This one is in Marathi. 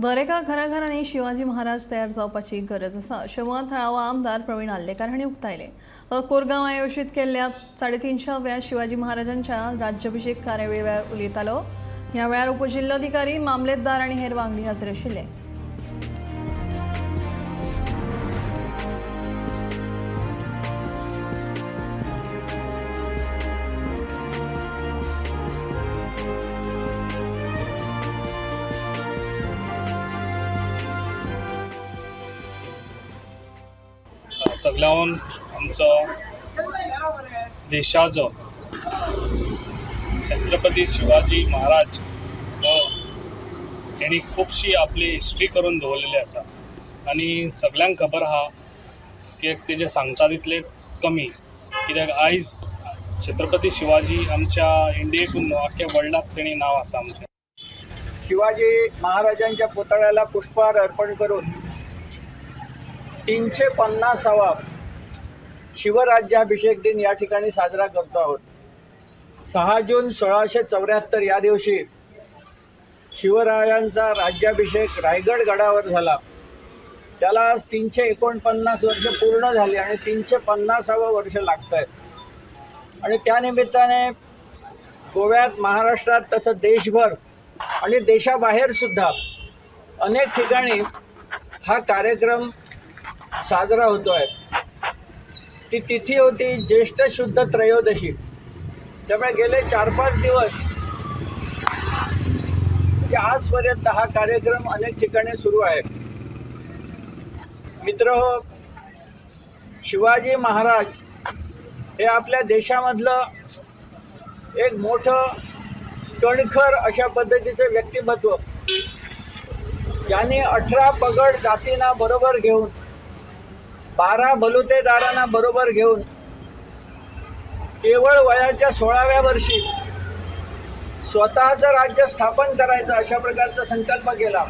दरेका घराघरांनी शिवाजी महाराज तयार जावपाची गरज आसा अशें मत थळावो आमदार प्रवीण आल्लेकार हांणी उक्तायलें. कोरगांव आयोजीत केल्ल्या 350व्या शिवाजी महाराजांच्या राज्याभिषेक कार्यावळी वेळार उलयतालो. ह्या वेळार उपजिल्लोधिकारी, मामलेदार आनी हेर वांगडी हाजीर आशिल्ले. सगळ्याहून आमचो देशाचो छत्रपती शिवाजी महाराज हेणी खूबशी आपली हिस्ट्री करून दवरलेली आसा आनी सगळ्यांक खबर आहा की तेजे सांगता तितले कमी. कित्याक आयज छत्रपती शिवाजी आमच्या इंडियेकून न्हू आख्या वर्ल्डाक तेणी नांव आसा. आमचें शिवाजी महाराजांच्या पुतळ्याला पुष्पहार अर्पण करून 350वा शिवराज्याभिषेक दिन या ठिकाणी साजरा करतो आहोत. 6 जून 1674 या दिवशी शिवरायांचा राज्याभिषेक रायगड गडावर झाला. त्याला आज 349 वर्ष पूर्ण झाली आणि 350वं वर्ष लागत आहे. आणि त्यानिमित्ताने गोव्यात, महाराष्ट्रात, तसं देशभर आणि देशाबाहेर सुद्धा अनेक ठिकाणी हा कार्यक्रम साजरा होतो आहे. ती तिथी होती ज्येष्ठ शुद्ध त्रयोदशी. त्यामुळे गेले 4-5 दिवस म्हणजे आजपर्यंत हा कार्यक्रम अनेक ठिकाणी सुरू आहे. मित्रहो, शिवाजी महाराज हे आपल्या देशामधलं एक मोठं कणखर अशा पद्धतीचं व्यक्तिमत्व, ज्यांनी 18 पगड जातींना बरोबर घेऊन, 12 बलुतेदारांना बरोबर घेऊन केवळ वयाच्या 16व्या वर्षी स्वतःचं राज्य स्थापन करायचं अशा प्रकारचा संकल्प केला.